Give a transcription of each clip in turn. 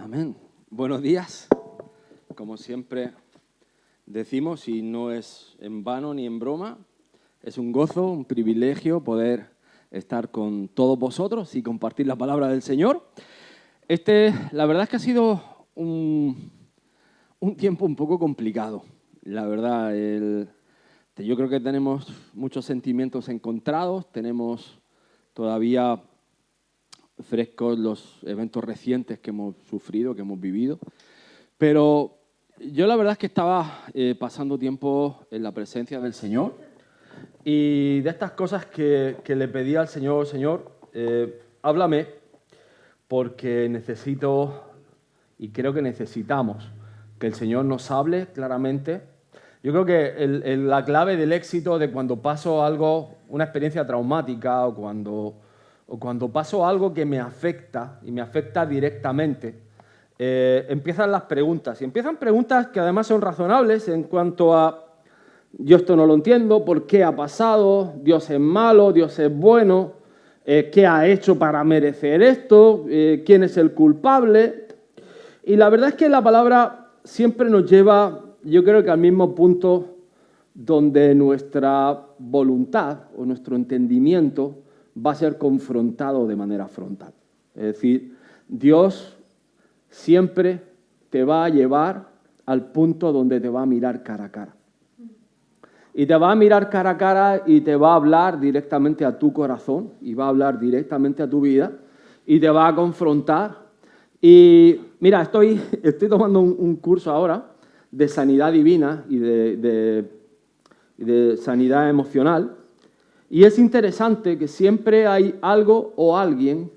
Amén. Buenos días. Como siempre decimos, y no es en vano ni en broma, es un gozo, un privilegio poder estar con todos vosotros y compartir la palabra del Señor. La verdad es que ha sido un tiempo un poco complicado. La verdad, yo creo que tenemos muchos sentimientos encontrados, tenemos todavía frescos los eventos recientes que hemos sufrido, que hemos vivido. Pero yo la verdad es que estaba pasando tiempo en la presencia del Señor y de estas cosas que le pedí al Señor, Señor, háblame porque necesito y creo que necesitamos que el Señor nos hable claramente. Yo creo que la clave del éxito de cuando paso algo, una experiencia traumática o cuando paso algo que me afecta y me afecta directamente, empiezan las preguntas. Y empiezan preguntas que además son razonables en cuanto a yo esto no lo entiendo, ¿por qué ha pasado? ¿Dios es malo? ¿Dios es bueno? ¿Qué ha hecho para merecer esto? ¿Quién es el culpable? Y la verdad es que la palabra siempre nos lleva, yo creo que al mismo punto donde nuestra voluntad o nuestro entendimiento va a ser confrontado de manera frontal. Es decir, Dios siempre te va a llevar al punto donde te va a mirar cara a cara. Y te va a mirar cara a cara y te va a hablar directamente a tu corazón y va a hablar directamente a tu vida y te va a confrontar. Y mira, estoy tomando un curso ahora de sanidad divina y de sanidad emocional. Y es interesante que siempre hay algo o alguien,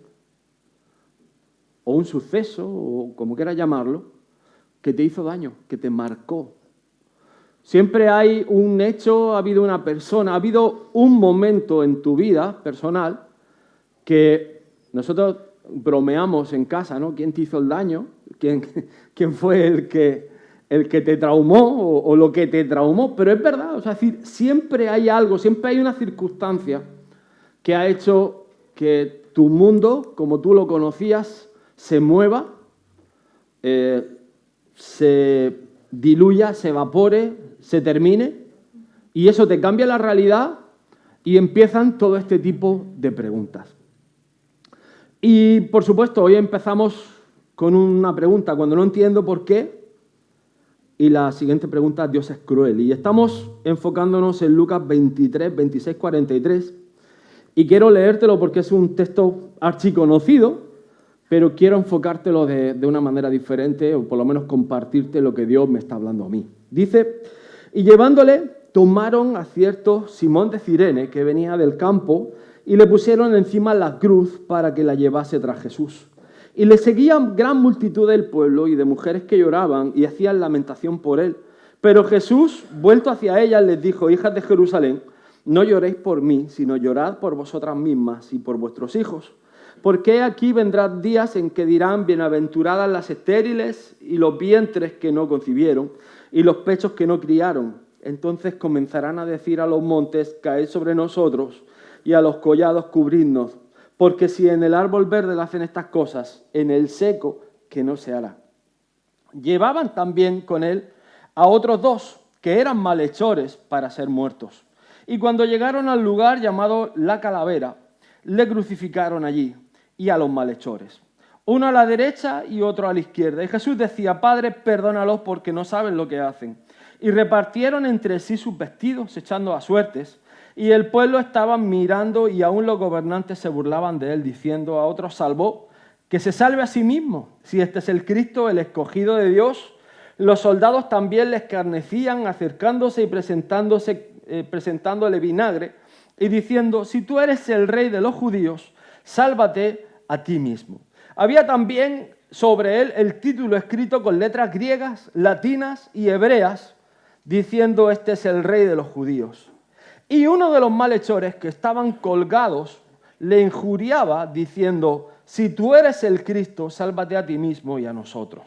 o un suceso, o como quieras llamarlo, que te hizo daño, que te marcó. Siempre hay un hecho, ha habido una persona, ha habido un momento en tu vida personal que nosotros bromeamos en casa, ¿no? ¿Quién te hizo el daño? ¿Quién fue el que te traumó o lo que te traumó? Pero es verdad, o sea, es decir, siempre hay algo, siempre hay una circunstancia que ha hecho que tu mundo, como tú lo conocías, se mueva, se diluya, se evapore, se termine, y eso te cambia la realidad y empiezan todo este tipo de preguntas. Y, por supuesto, hoy empezamos con una pregunta, cuando no entiendo por qué, y la siguiente pregunta, Dios es cruel. Y estamos enfocándonos en Lucas 23, 26, 43, y quiero leértelo porque es un texto archiconocido, pero quiero enfocártelo de una manera diferente, o por lo menos compartirte lo que Dios me está hablando a mí. Dice, y llevándole, tomaron a cierto Simón de Cirene, que venía del campo, y le pusieron encima la cruz para que la llevase tras Jesús. Y le seguían gran multitud del pueblo y de mujeres que lloraban y hacían lamentación por él. Pero Jesús, vuelto hacia ellas, les dijo, hijas de Jerusalén, no lloréis por mí, sino llorad por vosotras mismas y por vuestros hijos. Porque aquí vendrán días en que dirán, bienaventuradas las estériles y los vientres que no concibieron y los pechos que no criaron. Entonces comenzarán a decir a los montes, caed sobre nosotros, y a los collados cubridnos. Porque si en el árbol verde le hacen estas cosas, en el seco, que no se hará. Llevaban también con él a otros dos, que eran malhechores para ser muertos. Y cuando llegaron al lugar llamado La Calavera, le crucificaron allí, y a los malhechores, uno a la derecha y otro a la izquierda. Y Jesús decía, Padre, perdónalos porque no saben lo que hacen. Y repartieron entre sí sus vestidos, echando a suertes. Y el pueblo estaba mirando y aún los gobernantes se burlaban de él, diciendo, a otros salvó, que se salve a sí mismo, si este es el Cristo, el escogido de Dios. Los soldados también le escarnecían, acercándose y presentándole vinagre, y diciendo, si tú eres el rey de los judíos, sálvate a ti mismo. Había también sobre él el título escrito con letras griegas, latinas y hebreas, diciendo, este es el rey de los judíos. Y uno de los malhechores que estaban colgados le injuriaba diciendo, si tú eres el Cristo, sálvate a ti mismo y a nosotros.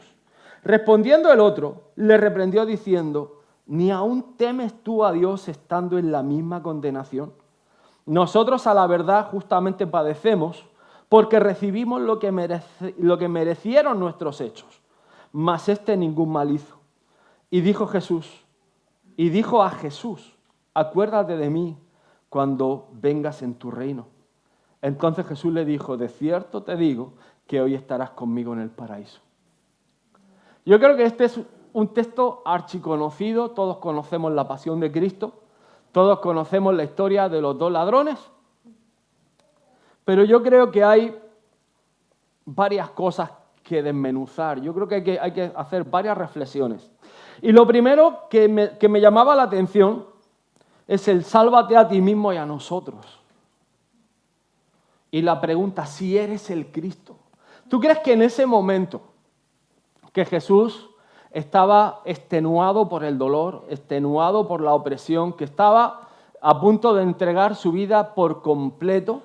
Respondiendo el otro, le reprendió diciendo, ¿ni aún temes tú a Dios estando en la misma condenación? Nosotros a la verdad justamente padecemos, porque recibimos lo que merecieron nuestros hechos. Mas este ningún mal hizo. Y dijo a Jesús, acuérdate de mí cuando vengas en tu reino. Entonces Jesús le dijo, de cierto te digo que hoy estarás conmigo en el paraíso. Yo creo que este es un texto archiconocido, todos conocemos la pasión de Cristo, todos conocemos la historia de los dos ladrones, pero yo creo que hay varias cosas que desmenuzar, yo creo que hay que hacer varias reflexiones. Y lo primero que me llamaba la atención es el sálvate a ti mismo y a nosotros. Y la pregunta, si eres el Cristo. ¿Tú crees que en ese momento que Jesús estaba extenuado por el dolor, extenuado por la opresión, que estaba a punto de entregar su vida por completo,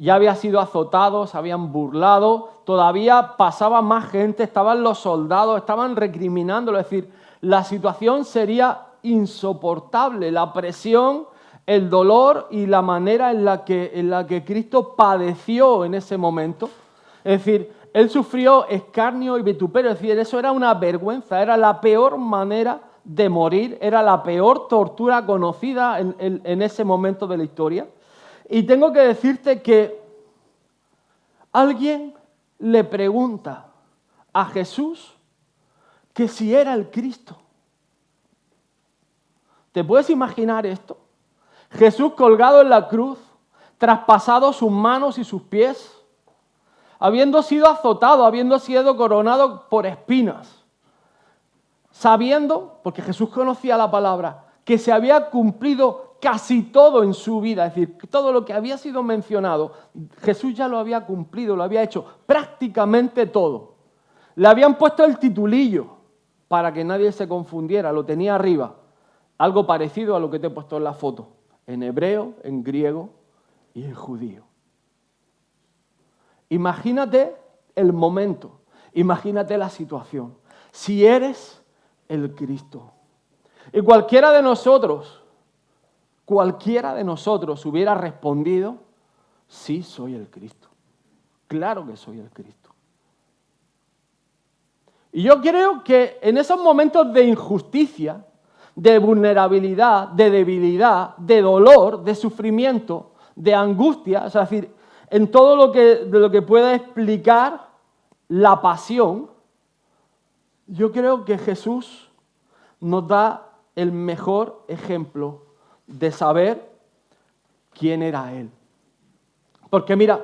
ya había sido azotado, se habían burlado, todavía pasaba más gente, estaban los soldados, estaban recriminándolo, es decir, la situación sería insoportable, la presión, el dolor y la manera en la que Cristo padeció en ese momento. Es decir, Él sufrió escarnio y vituperio, es decir, eso era una vergüenza, era la peor manera de morir, era la peor tortura conocida en ese momento de la historia. Y tengo que decirte que alguien le pregunta a Jesús que si era el Cristo. ¿Te puedes imaginar esto? Jesús colgado en la cruz, traspasado sus manos y sus pies, habiendo sido azotado, habiendo sido coronado por espinas, sabiendo, porque Jesús conocía la palabra, que se había cumplido casi todo en su vida, es decir, todo lo que había sido mencionado, Jesús ya lo había cumplido, lo había hecho prácticamente todo. Le habían puesto el titulillo para que nadie se confundiera, lo tenía arriba, algo parecido a lo que te he puesto en la foto, en hebreo, en griego y en judío. Imagínate el momento, imagínate la situación, si eres el Cristo. Y cualquiera de nosotros hubiera respondido, sí, soy el Cristo. Claro que soy el Cristo. Y yo creo que en esos momentos de injusticia, de vulnerabilidad, de debilidad, de dolor, de sufrimiento, de angustia, es decir, en todo lo que pueda explicar la pasión, yo creo que Jesús nos da el mejor ejemplo de saber quién era Él. Porque mira,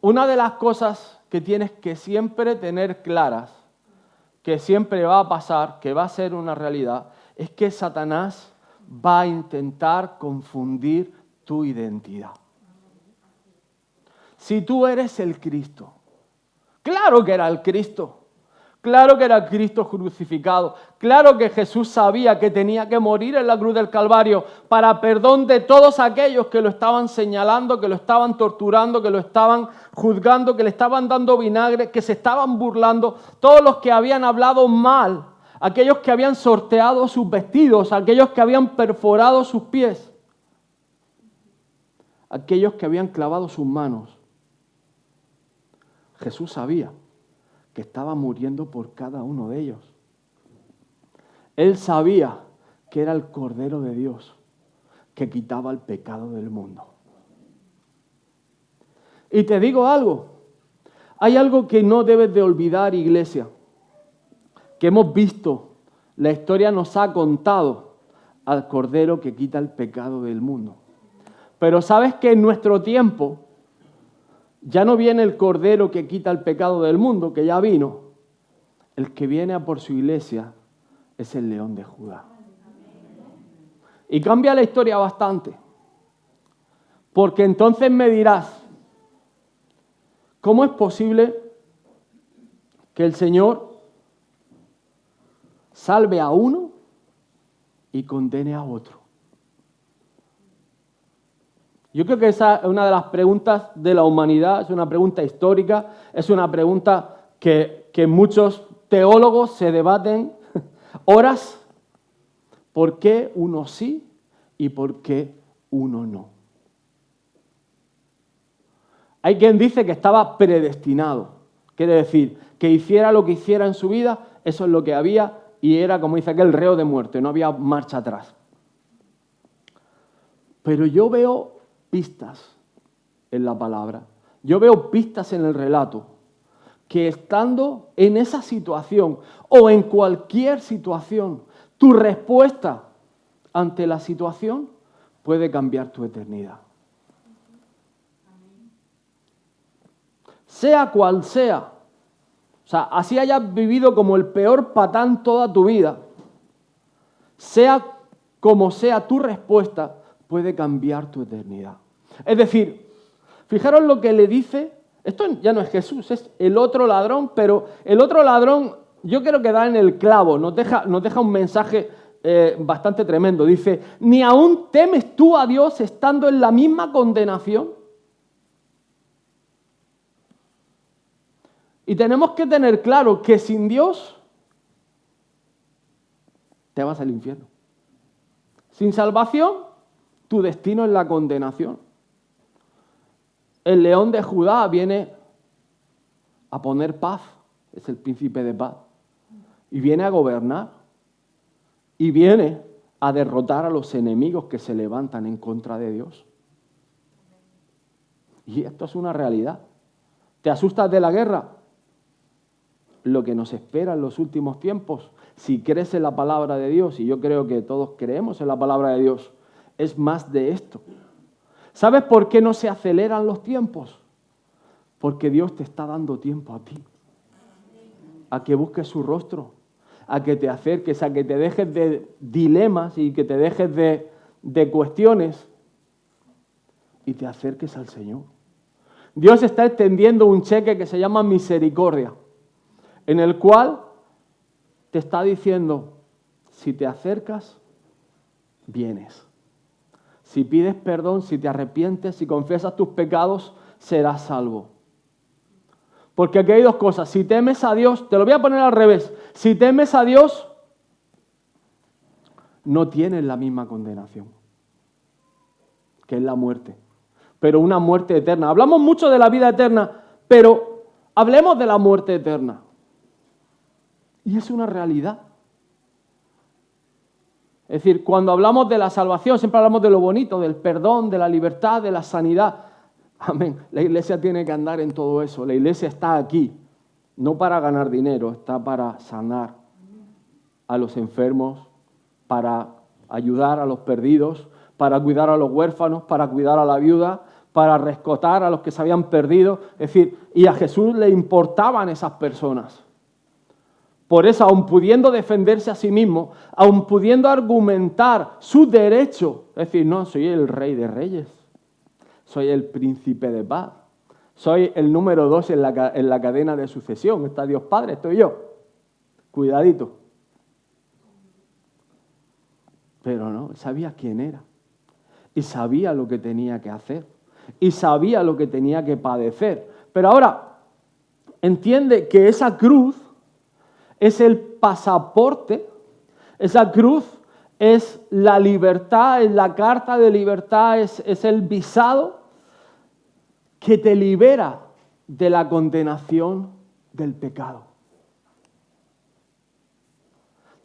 una de las cosas que tienes que siempre tener claras, que siempre va a pasar, que va a ser una realidad, es que Satanás va a intentar confundir tu identidad. Si tú eres el Cristo, claro que era el Cristo, claro que era el Cristo crucificado, claro que Jesús sabía que tenía que morir en la cruz del Calvario para perdón de todos aquellos que lo estaban señalando, que lo estaban torturando, que lo estaban juzgando, que le estaban dando vinagre, que se estaban burlando, todos los que habían hablado mal, aquellos que habían sorteado sus vestidos, aquellos que habían perforado sus pies, aquellos que habían clavado sus manos. Jesús sabía que estaba muriendo por cada uno de ellos. Él sabía que era el Cordero de Dios que quitaba el pecado del mundo. Y te digo algo, hay algo que no debes de olvidar, iglesia, que hemos visto, la historia nos ha contado al Cordero que quita el pecado del mundo. Pero sabes que en nuestro tiempo ya no viene el Cordero que quita el pecado del mundo, que ya vino. El que viene a por su iglesia es el León de Judá. Y cambia la historia bastante. Porque entonces me dirás, ¿cómo es posible que el Señor salve a uno y condene a otro? Yo creo que esa es una de las preguntas de la humanidad, es una pregunta histórica, es una pregunta que muchos teólogos se debaten horas. ¿Por qué uno sí y por qué uno no? Hay quien dice que estaba predestinado. Quiere decir, que hiciera lo que hiciera en su vida, eso es lo que había y era, como dice aquel, reo de muerte, no había marcha atrás. Pero yo veo pistas en la palabra, yo veo pistas en el relato, que estando en esa situación o en cualquier situación, tu respuesta ante la situación puede cambiar tu eternidad. Sea cual sea, o sea, así hayas vivido como el peor patán toda tu vida, sea como sea tu respuesta, puede cambiar tu eternidad. Es decir, fijaros lo que le dice, esto ya no es Jesús, es el otro ladrón, pero el otro ladrón yo creo que da en el clavo, nos deja un mensaje bastante tremendo. Dice, ¿ni aún temes tú a Dios estando en la misma condenación? Y tenemos que tener claro que sin Dios te vas al infierno. Sin salvación, tu destino es la condenación. El león de Judá viene a poner paz, es el príncipe de paz, y viene a gobernar, y viene a derrotar a los enemigos que se levantan en contra de Dios. Y esto es una realidad. ¿Te asustas de la guerra? Lo que nos espera en los últimos tiempos, si crees en la palabra de Dios, y yo creo que todos creemos en la palabra de Dios, es más de esto. ¿Sabes por qué no se aceleran los tiempos? Porque Dios te está dando tiempo a ti, a que busques su rostro, a que te acerques, a que te dejes de dilemas y que te dejes de cuestiones y te acerques al Señor. Dios está extendiendo un cheque que se llama misericordia, en el cual te está diciendo, si te acercas, vienes. Si pides perdón, si te arrepientes, si confiesas tus pecados, serás salvo. Porque aquí hay dos cosas. Si temes a Dios, te lo voy a poner al revés. Si temes a Dios, no tienes la misma condenación, que es la muerte. Pero una muerte eterna. Hablamos mucho de la vida eterna, pero hablemos de la muerte eterna. Y es una realidad. Es decir, cuando hablamos de la salvación, siempre hablamos de lo bonito, del perdón, de la libertad, de la sanidad. Amén. La iglesia tiene que andar en todo eso. La iglesia está aquí, no para ganar dinero, está para sanar a los enfermos, para ayudar a los perdidos, para cuidar a los huérfanos, para cuidar a la viuda, para rescatar a los que se habían perdido. Es decir, y a Jesús le importaban esas personas. Por eso, aun pudiendo defenderse a sí mismo, aun pudiendo argumentar su derecho, es decir, no, soy el rey de reyes, soy el príncipe de paz, soy el número 2 en la cadena de sucesión, está Dios Padre, estoy yo, cuidadito. Pero no, sabía quién era y sabía lo que tenía que hacer y sabía lo que tenía que padecer. Pero ahora, entiende que esa cruz es el pasaporte, esa cruz es la libertad, es la carta de libertad, es el visado que te libera de la condenación del pecado.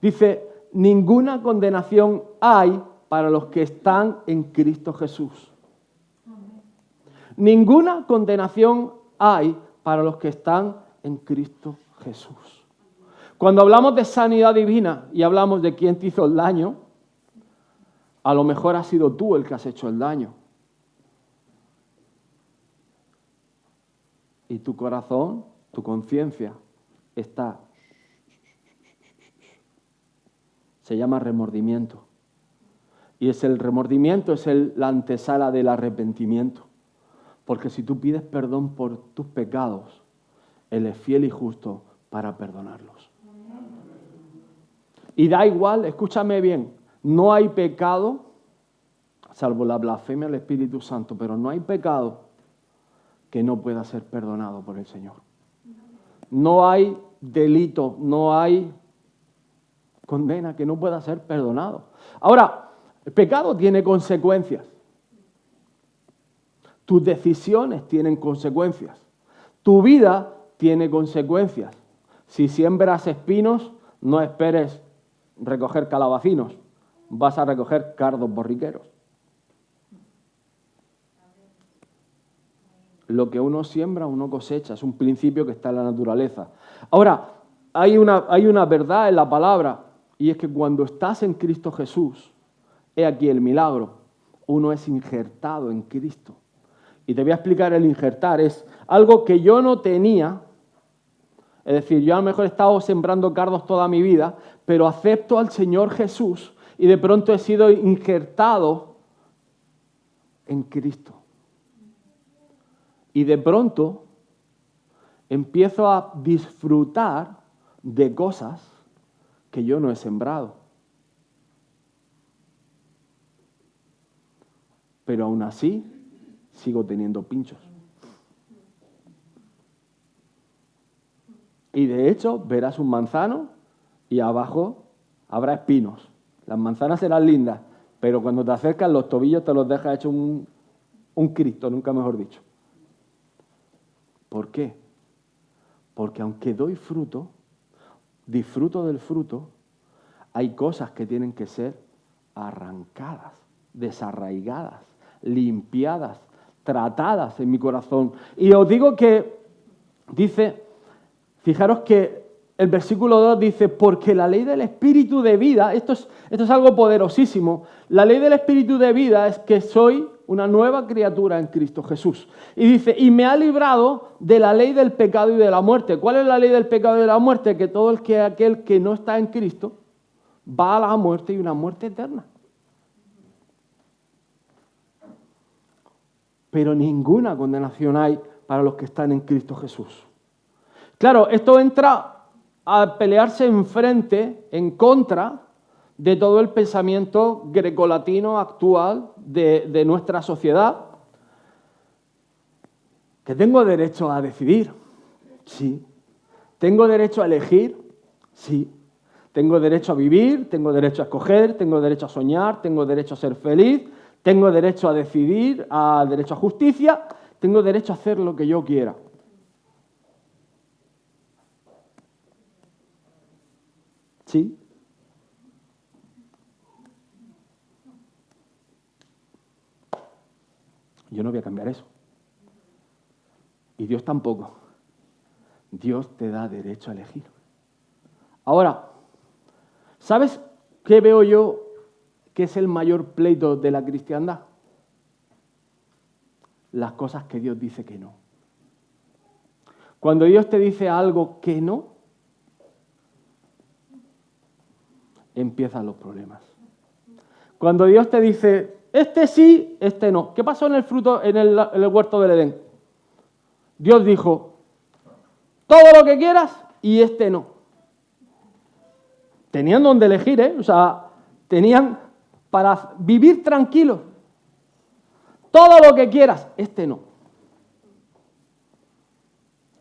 Dice, ninguna condenación hay para los que están en Cristo Jesús. Ninguna condenación hay para los que están en Cristo Jesús. Cuando hablamos de sanidad divina y hablamos de quién te hizo el daño, a lo mejor has sido tú el que has hecho el daño. Y tu corazón, tu conciencia, está. Se llama remordimiento. Y es el remordimiento, es la antesala del arrepentimiento. Porque si tú pides perdón por tus pecados, Él es fiel y justo para perdonarlos. Y da igual, escúchame bien, no hay pecado, salvo la blasfemia del Espíritu Santo, pero no hay pecado que no pueda ser perdonado por el Señor. No hay delito, no hay condena que no pueda ser perdonado. Ahora, el pecado tiene consecuencias. Tus decisiones tienen consecuencias. Tu vida tiene consecuencias. Si siembras espinos, no esperes recoger calabacinos. Vas a recoger cardos borriqueros. Lo que uno siembra, uno cosecha. Es un principio que está en la naturaleza. Ahora, hay una verdad en la palabra, y es que cuando estás en Cristo Jesús, he aquí el milagro, uno es injertado en Cristo. Y te voy a explicar el injertar. Es algo que yo no tenía. Es decir, yo a lo mejor he estado sembrando cardos toda mi vida, pero acepto al Señor Jesús y de pronto he sido injertado en Cristo. Y de pronto empiezo a disfrutar de cosas que yo no he sembrado. Pero aún así sigo teniendo pinchos. Y de hecho verás un manzano y abajo habrá espinos. Las manzanas serán lindas, pero cuando te acercas los tobillos te los deja hecho un Cristo, nunca mejor dicho. ¿Por qué? Porque aunque doy fruto, disfruto del fruto, hay cosas que tienen que ser arrancadas, desarraigadas, limpiadas, tratadas en mi corazón. Y os digo que dice, fijaros que el versículo 2 dice, porque la ley del Espíritu de vida, esto es algo poderosísimo, la ley del Espíritu de vida es que soy una nueva criatura en Cristo Jesús. Y dice, y me ha librado de la ley del pecado y de la muerte. ¿Cuál es la ley del pecado y de la muerte? Que todo aquel que no está en Cristo va a la muerte y una muerte eterna. Pero ninguna condenación hay para los que están en Cristo Jesús. Claro, esto entra a pelearse enfrente, en contra de todo el pensamiento grecolatino actual de nuestra sociedad. ¿Que tengo derecho a decidir? Sí. ¿Tengo derecho a elegir? Sí. ¿Tengo derecho a vivir? ¿Tengo derecho a escoger? ¿Tengo derecho a soñar? ¿Tengo derecho a ser feliz? ¿Tengo derecho a decidir? ¿A derecho a justicia? ¿Tengo derecho a hacer lo que yo quiera? Sí. Yo no voy a cambiar eso. Y Dios tampoco. Dios te da derecho a elegir. Ahora, ¿sabes qué veo yo que es el mayor pleito de la cristiandad? Las cosas que Dios dice que no. Cuando Dios te dice algo que no, empiezan los problemas. Cuando Dios te dice, este sí, este no. ¿Qué pasó en el fruto, en el huerto del Edén? Dios dijo, todo lo que quieras y este no. Tenían donde elegir, ¿eh? O sea, tenían para vivir tranquilos. Todo lo que quieras, este no.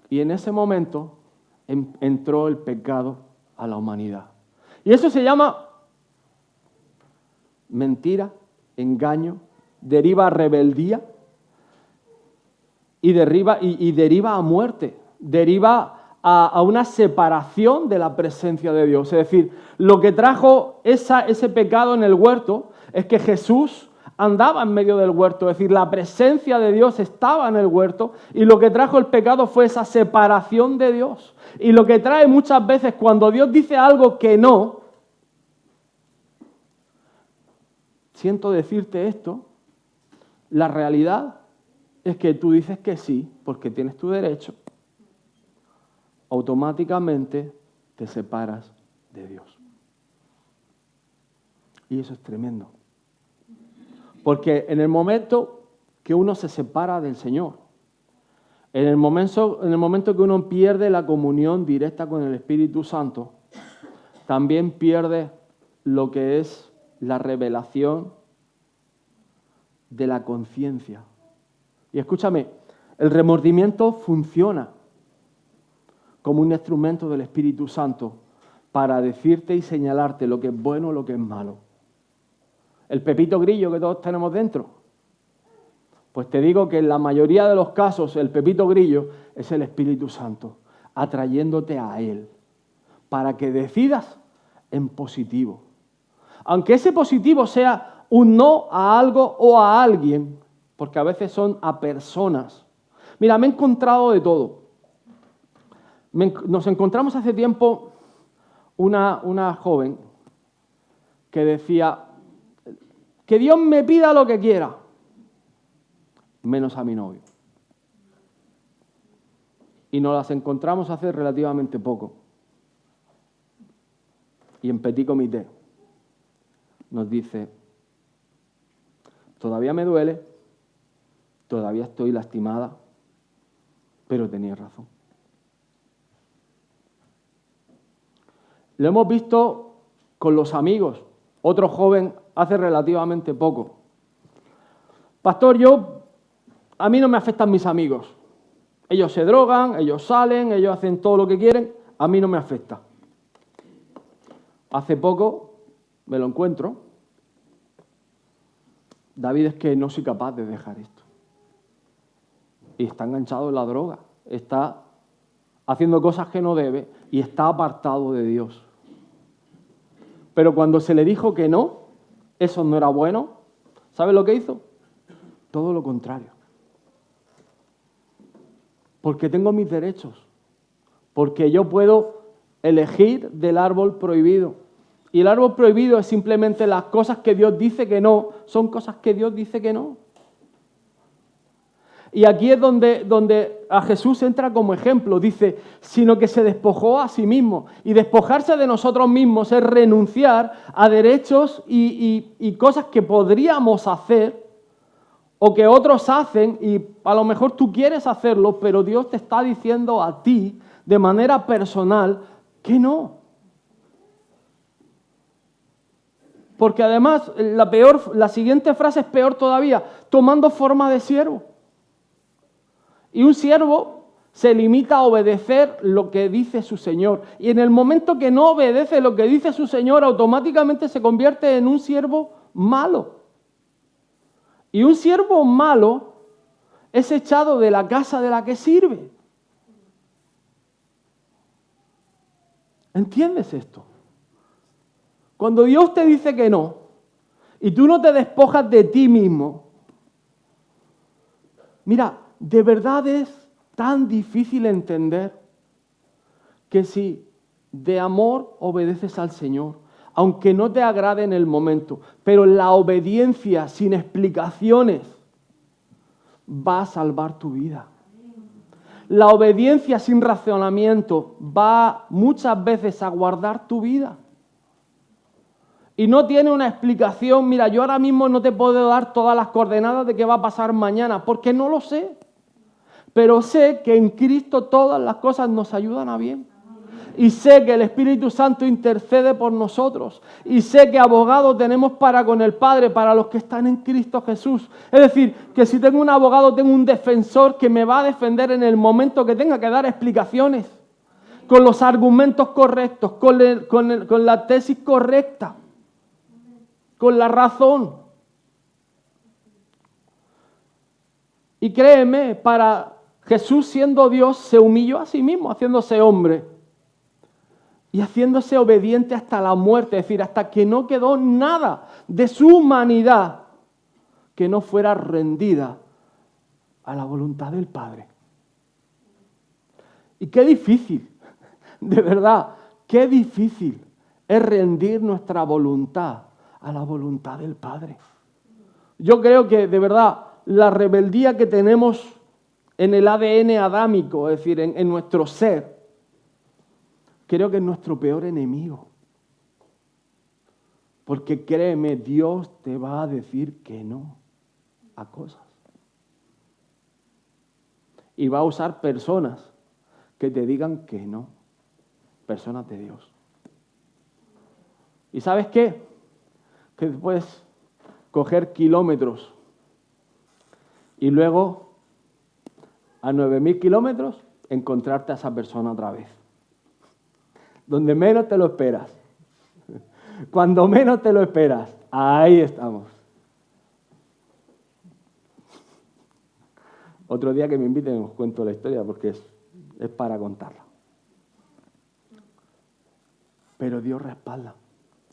Y en ese momento entró el pecado a la humanidad. Y eso se llama mentira, engaño, deriva a rebeldía y deriva a muerte, deriva a una separación de la presencia de Dios. Es decir, lo que trajo ese pecado en el huerto es que Jesús andaba en medio del huerto, es decir, la presencia de Dios estaba en el huerto y lo que trajo el pecado fue esa separación de Dios. Y lo que trae muchas veces cuando Dios dice algo que no, siento decirte esto, la realidad es que tú dices que sí porque tienes tu derecho, automáticamente te separas de Dios. Y eso es tremendo. Porque en el momento que uno se separa del Señor, en el momento que uno pierde la comunión directa con el Espíritu Santo, también pierde lo que es la revelación de la conciencia. Y escúchame, el remordimiento funciona como un instrumento del Espíritu Santo para decirte y señalarte lo que es bueno, lo que es malo. El pepito grillo que todos tenemos dentro. Pues te digo que en la mayoría de los casos el Pepito Grillo es el Espíritu Santo, atrayéndote a Él, para que decidas en positivo. Aunque ese positivo sea un no a algo o a alguien, porque a veces son a personas. Mira, me he encontrado de todo. Nos encontramos hace tiempo una joven que decía, que Dios me pida lo que quiera, menos a mi novio. Y nos las encontramos hace relativamente poco. Y en petit comité nos dice, todavía me duele, todavía estoy lastimada, pero tenía razón. Lo hemos visto con los amigos. Otro joven hace relativamente poco. Pastor, a mí no me afectan mis amigos. Ellos se drogan, ellos salen, ellos hacen todo lo que quieren. A mí no me afecta. Hace poco me lo encuentro. David, es que no soy capaz de dejar esto. Y está enganchado en la droga. Está haciendo cosas que no debe y está apartado de Dios. Pero cuando se le dijo que no, eso no era bueno, ¿sabe lo que hizo? Todo lo contrario. Porque tengo mis derechos. Porque yo puedo elegir del árbol prohibido. Y el árbol prohibido es simplemente las cosas que Dios dice que no, son cosas que Dios dice que no. Y aquí es donde a Jesús entra como ejemplo. Dice, sino que se despojó a sí mismo. Y despojarse de nosotros mismos es renunciar a derechos y cosas que podríamos hacer o que otros hacen y a lo mejor tú quieres hacerlo, pero Dios te está diciendo a ti de manera personal que no. Porque además la siguiente frase es peor todavía, tomando forma de siervo. Y un siervo se limita a obedecer lo que dice su Señor. Y en el momento que no obedece lo que dice su Señor, automáticamente se convierte en un siervo malo. Y un siervo malo es echado de la casa de la que sirve. ¿Entiendes esto? Cuando Dios te dice que no, y tú no te despojas de ti mismo, mira, de verdad es tan difícil entender que si de amor obedeces al Señor, aunque no te agrade en el momento, pero la obediencia sin explicaciones va a salvar tu vida. La obediencia sin razonamiento va muchas veces a guardar tu vida. Y no tiene una explicación, mira, yo ahora mismo no te puedo dar todas las coordenadas de qué va a pasar mañana, porque no lo sé. Pero sé que en Cristo todas las cosas nos ayudan a bien. Y sé que el Espíritu Santo intercede por nosotros. Y sé que abogado tenemos para con el Padre, para los que están en Cristo Jesús. Es decir, que si tengo un abogado, tengo un defensor que me va a defender en el momento que tenga que dar explicaciones. Con los argumentos correctos, con la tesis correcta, con la razón. Y créeme, para Jesús siendo Dios, se humilló a sí mismo, haciéndose hombre. Y haciéndose obediente hasta la muerte, es decir, hasta que no quedó nada de su humanidad que no fuera rendida a la voluntad del Padre. Y qué difícil, de verdad, qué difícil es rendir nuestra voluntad a la voluntad del Padre. Yo creo que, de verdad, la rebeldía que tenemos en el ADN adámico, es decir, en nuestro ser, creo que es nuestro peor enemigo. Porque créeme, Dios te va a decir que no a cosas. Y va a usar personas que te digan que no. Personas de Dios. ¿Y sabes qué? Que puedes coger kilómetros y luego a 9.000 kilómetros encontrarte a esa persona otra vez. Donde menos te lo esperas. Cuando menos te lo esperas. Ahí estamos. Otro día que me inviten os cuento la historia porque es para contarla. Pero Dios respalda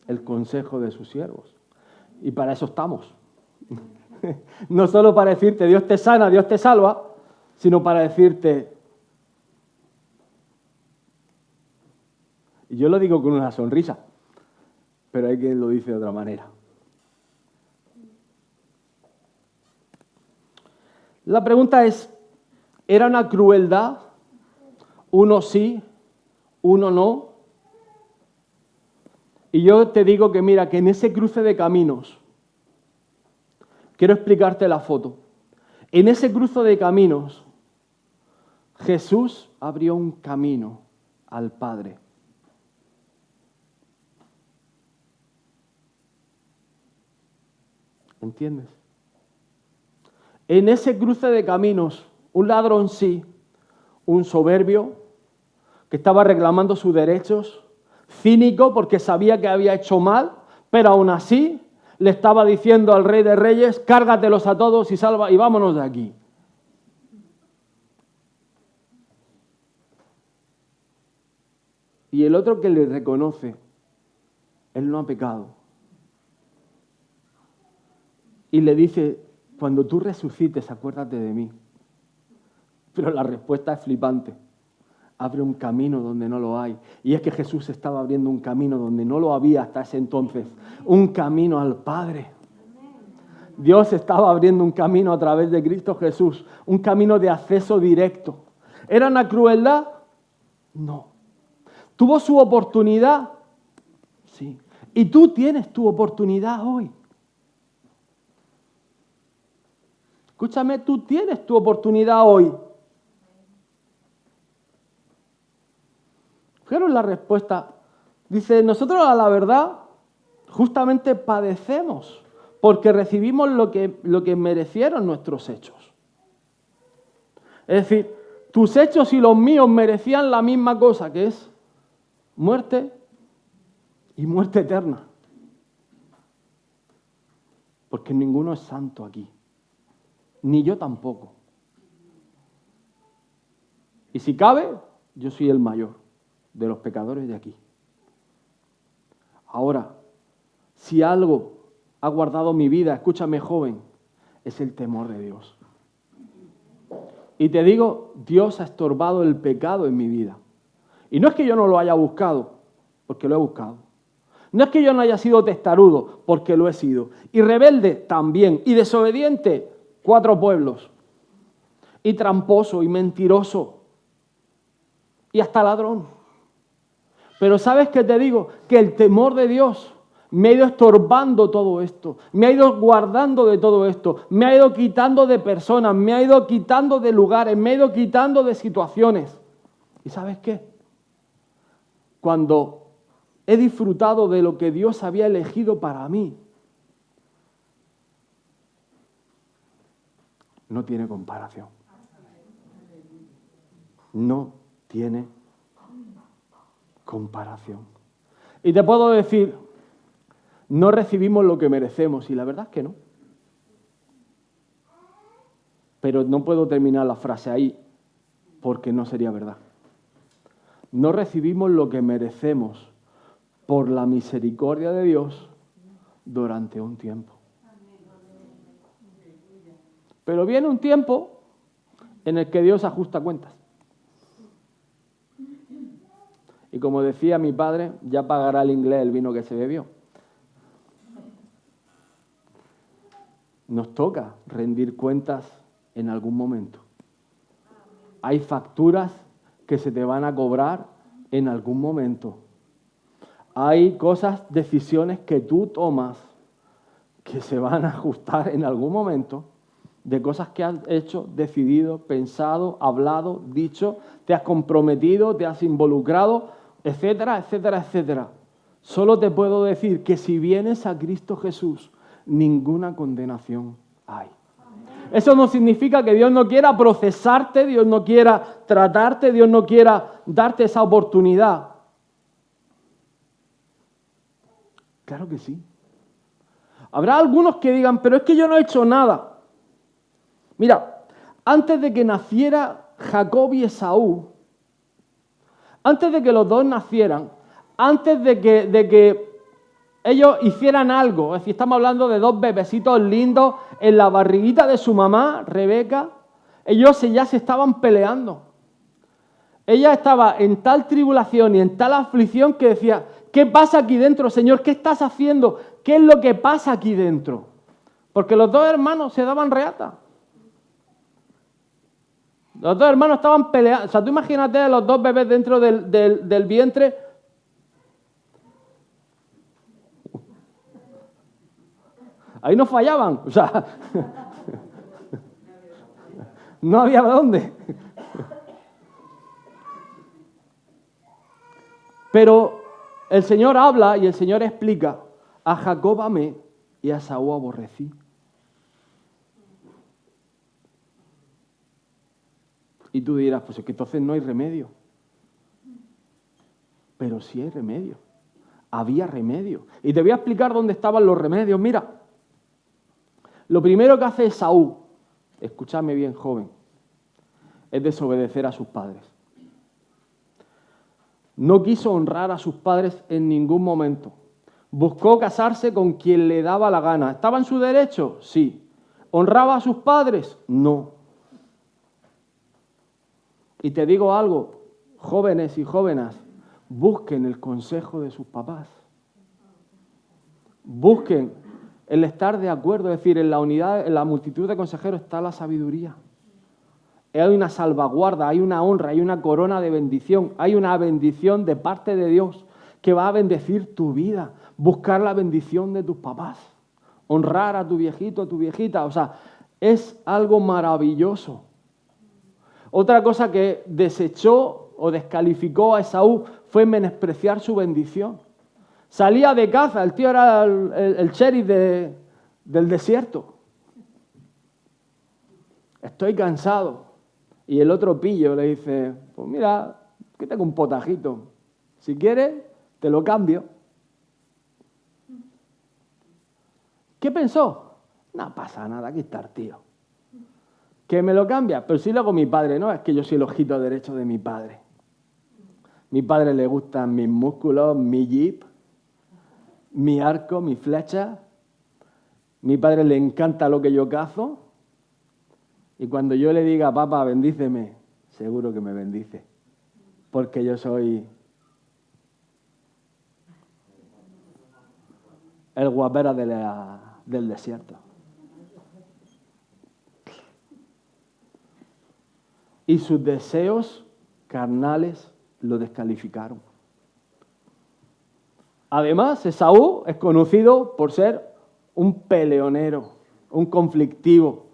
el consejo de sus siervos. Y para eso estamos. No solo para decirte Dios te sana, Dios te salva, sino para decirte... Y yo lo digo con una sonrisa, pero hay quien lo dice de otra manera. La pregunta es, ¿era una crueldad? Uno sí, uno no. Y yo te digo que mira, que en ese cruce de caminos, quiero explicarte la foto. En ese cruce de caminos, Jesús abrió un camino al Padre. ¿Entiendes? En ese cruce de caminos, un ladrón sí, un soberbio que estaba reclamando sus derechos, cínico porque sabía que había hecho mal, pero aún así le estaba diciendo al Rey de Reyes, cárgatelos a todos y salva y vámonos de aquí. Y el otro que le reconoce, él no ha pecado. Y le dice, cuando tú resucites, acuérdate de mí. Pero la respuesta es flipante. Abre un camino donde no lo hay. Y es que Jesús estaba abriendo un camino donde no lo había hasta ese entonces. Un camino al Padre. Dios estaba abriendo un camino a través de Cristo Jesús. Un camino de acceso directo. ¿Era una crueldad? No. ¿Tuvo su oportunidad? Sí. Y tú tienes tu oportunidad hoy. Escúchame, tú tienes tu oportunidad hoy. Fijaros la respuesta. Dice, nosotros a la verdad justamente padecemos porque recibimos lo que merecieron nuestros hechos. Es decir, tus hechos y los míos merecían la misma cosa, que es muerte y muerte eterna. Porque ninguno es santo aquí. Ni yo tampoco. Y si cabe, yo soy el mayor de los pecadores de aquí. Ahora, si algo ha guardado mi vida, escúchame joven, es el temor de Dios. Y te digo, Dios ha estorbado el pecado en mi vida. Y no es que yo no lo haya buscado, porque lo he buscado. No es que yo no haya sido testarudo, porque lo he sido. Y rebelde también. Y desobediente, 4 pueblos. Y tramposo y mentiroso. Y hasta ladrón. Pero ¿sabes qué te digo? Que el temor de Dios me ha ido estorbando todo esto. Me ha ido guardando de todo esto. Me ha ido quitando de personas. Me ha ido quitando de lugares. Me ha ido quitando de situaciones. ¿Y sabes qué? Cuando he disfrutado de lo que Dios había elegido para mí, no tiene comparación. No tiene comparación. Y te puedo decir, no recibimos lo que merecemos, y la verdad es que no. Pero no puedo terminar la frase ahí, porque no sería verdad. No recibimos lo que merecemos por la misericordia de Dios durante un tiempo. Pero viene un tiempo en el que Dios ajusta cuentas. Y como decía mi padre, ya pagará el inglés el vino que se bebió. Nos toca rendir cuentas en algún momento. Hay facturas que se te van a cobrar en algún momento. Hay cosas, decisiones que tú tomas que se van a ajustar en algún momento de cosas que has hecho, decidido, pensado, hablado, dicho, te has comprometido, te has involucrado, etcétera, etcétera, etcétera. Solo te puedo decir que si vienes a Cristo Jesús, ninguna condenación hay. Eso no significa que Dios no quiera procesarte, Dios no quiera tratarte, Dios no quiera darte esa oportunidad. Claro que sí. Habrá algunos que digan, pero es que yo no he hecho nada. Mira, antes de que naciera Jacob y Esaú, antes de que los dos nacieran, antes de que ellos hicieran algo, es decir, estamos hablando de dos bebecitos lindos en la barriguita de su mamá, Rebeca, ellos ya se estaban peleando. Ella estaba en tal tribulación y en tal aflicción que decía, ¿qué pasa aquí dentro, Señor? ¿Qué estás haciendo? ¿Qué es lo que pasa aquí dentro? Porque los dos hermanos se daban reata. Los dos hermanos estaban peleando. O sea, tú imagínate a los dos bebés dentro del vientre. Ahí no fallaban. O sea, no había dónde. Pero el Señor habla y el Señor explica, a Jacob amé y a Esaú aborrecí. Y tú dirás, pues es que entonces no hay remedio. Pero sí hay remedio. Había remedio. Y te voy a explicar dónde estaban los remedios. Mira, lo primero que hace Esaú, escúchame bien, joven, es desobedecer a sus padres. No quiso honrar a sus padres en ningún momento. Buscó casarse con quien le daba la gana. ¿Estaba en su derecho? Sí. ¿Honraba a sus padres? No. Y te digo algo, jóvenes y jóvenes, busquen el consejo de sus papás. Busquen el estar de acuerdo, es decir, en la unidad, en la multitud de consejeros está la sabiduría. Hay una salvaguarda, hay una honra, hay una corona de bendición, hay una bendición de parte de Dios que va a bendecir tu vida. Buscar la bendición de tus papás, honrar a tu viejito, a tu viejita, o sea, es algo maravilloso. Otra cosa que desechó o descalificó a Esaú fue menospreciar su bendición. Salía de caza, el tío era el sheriff del desierto. Estoy cansado. Y el otro pillo le dice, pues mira, que tengo un potajito. Si quieres, te lo cambio. ¿Qué pensó? No pasa nada, aquí está el tío. ¿Que me lo cambia? Pero si lo hago mi padre, ¿no? Es que yo soy el ojito derecho de mi padre. Mi padre le gustan mis músculos, mi jeep, mi arco, mi flecha. Mi padre le encanta lo que yo cazo. Y cuando yo le diga, papá, bendíceme, seguro que me bendice. Porque yo soy el guapera del desierto. Y sus deseos carnales lo descalificaron. Además, Esaú es conocido por ser un peleonero, un conflictivo.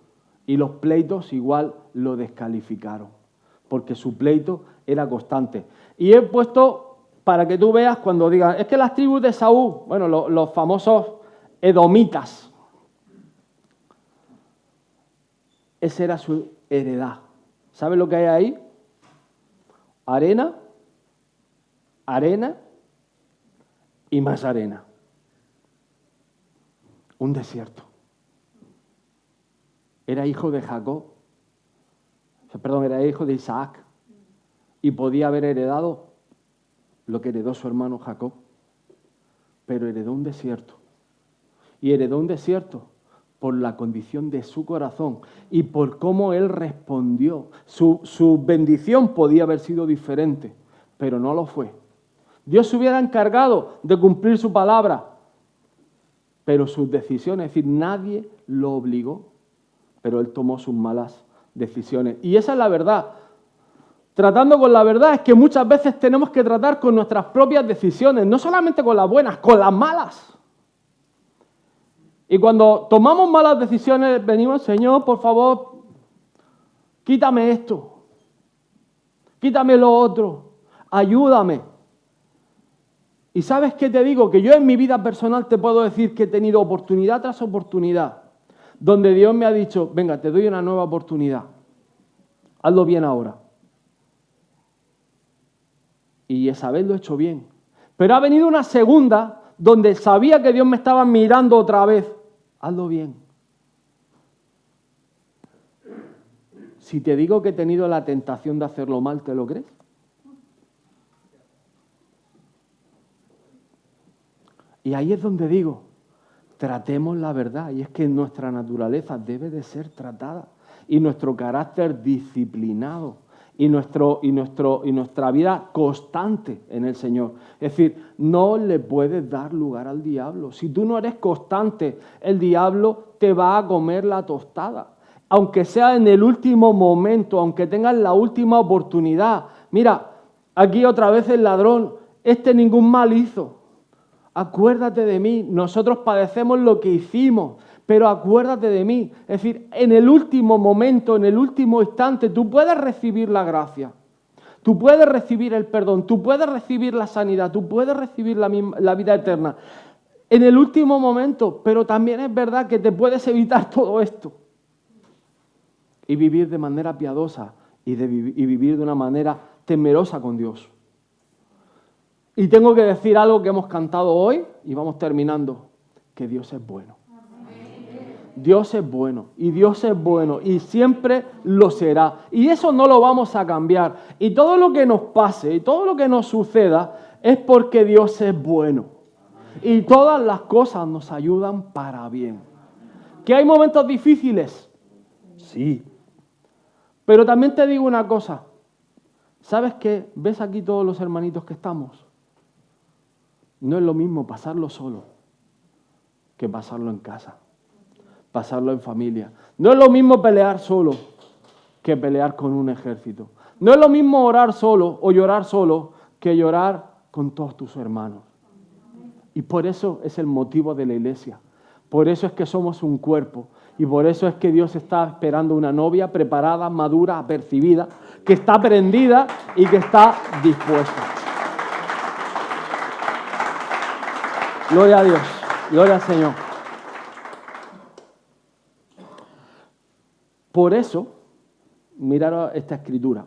Y los pleitos igual lo descalificaron, porque su pleito era constante. Y he puesto para que tú veas cuando digan, es que las tribus de Esaú, bueno, los famosos edomitas, esa era su heredad. ¿Sabes lo que hay ahí? Arena, arena y más arena. Un desierto. Era hijo de Jacob, era hijo de Isaac y podía haber heredado lo que heredó su hermano Jacob, pero heredó un desierto. Y heredó un desierto por la condición de su corazón y por cómo él respondió. Su bendición podía haber sido diferente, pero no lo fue. Dios se hubiera encargado de cumplir su palabra, pero sus decisiones, es decir, nadie lo obligó, pero él tomó sus malas decisiones. Y esa es la verdad. Tratando con la verdad es que muchas veces tenemos que tratar con nuestras propias decisiones, no solamente con las buenas, con las malas. Y cuando tomamos malas decisiones, venimos, Señor, por favor, quítame esto, quítame lo otro, ayúdame. Y ¿sabes qué te digo? Que yo en mi vida personal te puedo decir que he tenido oportunidad tras oportunidad, donde Dios me ha dicho, venga, te doy una nueva oportunidad, hazlo bien ahora. Y esa vez lo he hecho bien. Pero ha venido una segunda, donde sabía que Dios me estaba mirando otra vez, hazlo bien. si te digo que he tenido la tentación de hacerlo mal, ¿te lo crees? Y ahí es donde digo, tratemos la verdad, y es que nuestra naturaleza debe de ser tratada, y nuestro carácter disciplinado, y nuestra vida constante en el Señor. Es decir, no le puedes dar lugar al diablo. Si tú no eres constante, el diablo te va a comer la tostada. Aunque sea en el último momento, aunque tengas la última oportunidad. Mira, aquí otra vez el ladrón, ningún mal hizo. Acuérdate de mí, nosotros padecemos lo que hicimos, pero acuérdate de mí. Es decir, en el último momento, en el último instante, tú puedes recibir la gracia, tú puedes recibir el perdón, tú puedes recibir la sanidad, tú puedes recibir la vida eterna. En el último momento, pero también es verdad que te puedes evitar todo esto y vivir de manera piadosa y vivir de una manera temerosa con Dios. Y tengo que decir algo que hemos cantado hoy y vamos terminando, que Dios es bueno. Dios es bueno y Dios es bueno y siempre lo será. Y eso no lo vamos a cambiar. Y todo lo que nos pase y todo lo que nos suceda es porque Dios es bueno. Y todas las cosas nos ayudan para bien. ¿Que hay momentos difíciles? Sí. Pero también te digo una cosa. ¿Sabes qué? ¿Ves aquí todos los hermanitos que estamos? No es lo mismo pasarlo solo que pasarlo en casa, pasarlo en familia. No es lo mismo pelear solo que pelear con un ejército. No es lo mismo orar solo o llorar solo que llorar con todos tus hermanos. Y por eso es el motivo de la iglesia. Por eso es que somos un cuerpo. Y por eso es que Dios está esperando una novia preparada, madura, apercibida, que está prendida y que está dispuesta. Gloria a Dios, gloria al Señor. Por eso, mirad esta escritura.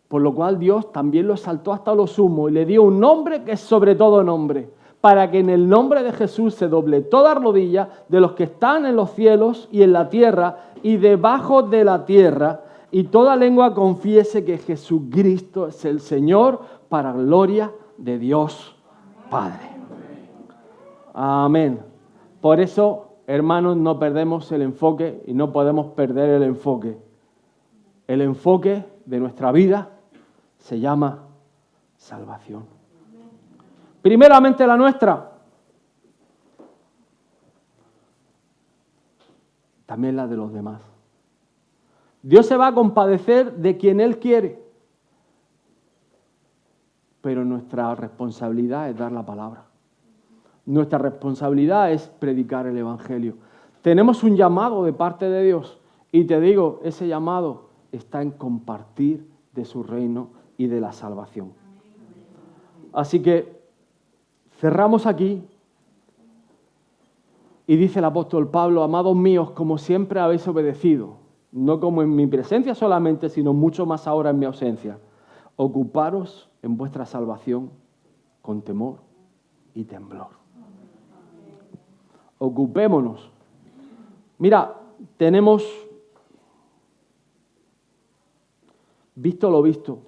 Por lo cual Dios también lo exaltó hasta lo sumo y le dio un nombre que es sobre todo nombre, para que en el nombre de Jesús se doble toda rodilla de los que están en los cielos y en la tierra y debajo de la tierra, y toda lengua confiese que Jesucristo es el Señor, para gloria de Dios Padre. Amén. Por eso, hermanos, no perdemos el enfoque y no podemos perder el enfoque. El enfoque de nuestra vida se llama salvación. Primeramente la nuestra, también la de los demás. Dios se va a compadecer de quien Él quiere, pero nuestra responsabilidad es dar la palabra. Nuestra responsabilidad es predicar el Evangelio. Tenemos un llamado de parte de Dios y te digo, ese llamado está en compartir de su reino y de la salvación. Así que cerramos aquí y dice el apóstol Pablo, amados míos, como siempre habéis obedecido, no como en mi presencia solamente, sino mucho más ahora en mi ausencia. Ocuparos en vuestra salvación con temor y temblor. Ocupémonos. Mira, tenemos visto lo visto.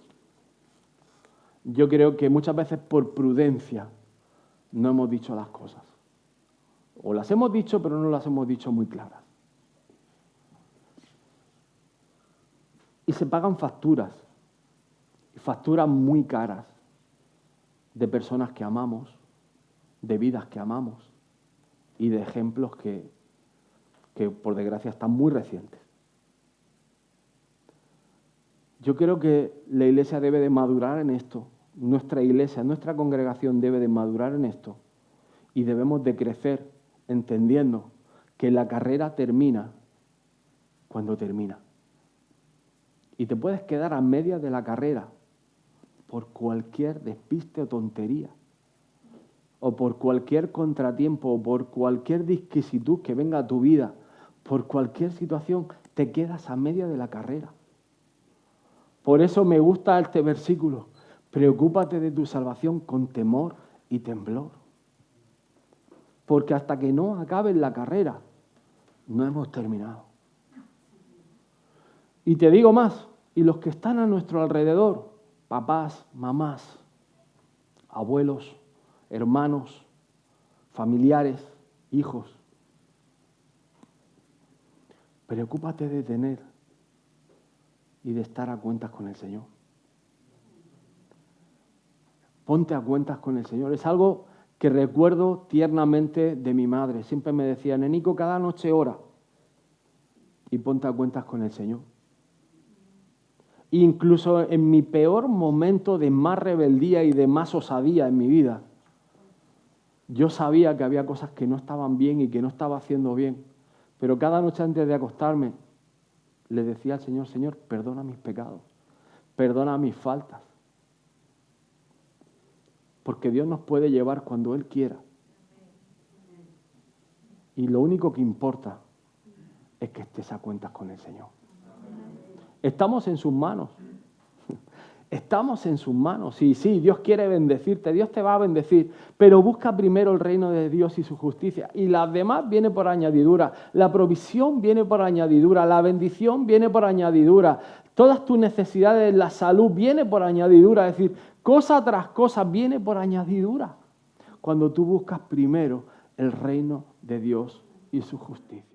Yo creo que muchas veces por prudencia no hemos dicho las cosas. O las hemos dicho, pero no las hemos dicho muy claras. Y se pagan facturas, y facturas muy caras, de personas que amamos, de vidas que amamos, y de ejemplos que por desgracia están muy recientes. Yo creo que la iglesia debe de madurar en esto. Nuestra iglesia, nuestra congregación debe de madurar en esto. Y debemos de crecer entendiendo que la carrera termina cuando termina. Y te puedes quedar a media de la carrera por cualquier despiste o tontería, o por cualquier contratiempo, o por cualquier disquisitud que venga a tu vida, por cualquier situación, te quedas a media de la carrera. Por eso me gusta este versículo. Preocúpate de tu salvación con temor y temblor. Porque hasta que no acabe la carrera, no hemos terminado. Y te digo más, y los que están a nuestro alrededor, papás, mamás, abuelos, hermanos, familiares, hijos, preocúpate de tener y de estar a cuentas con el Señor. Ponte a cuentas con el Señor. Es algo que recuerdo tiernamente de mi madre. Siempre me decía, Nenico, cada noche ora y ponte a cuentas con el Señor. Incluso en mi peor momento de más rebeldía y de más osadía en mi vida, yo sabía que había cosas que no estaban bien y que no estaba haciendo bien. Pero cada noche antes de acostarme, le decía al Señor, Señor, perdona mis pecados, perdona mis faltas. Porque Dios nos puede llevar cuando Él quiera. Y lo único que importa es que estés a cuentas con el Señor. Estamos en sus manos. Estamos en sus manos. Sí, Dios quiere bendecirte, Dios te va a bendecir, pero busca primero el reino de Dios y su justicia. Y las demás viene por añadidura. La provisión viene por añadidura, la bendición viene por añadidura. Todas tus necesidades, la salud viene por añadidura. Es decir, cosa tras cosa viene por añadidura. Cuando tú buscas primero el reino de Dios y su justicia.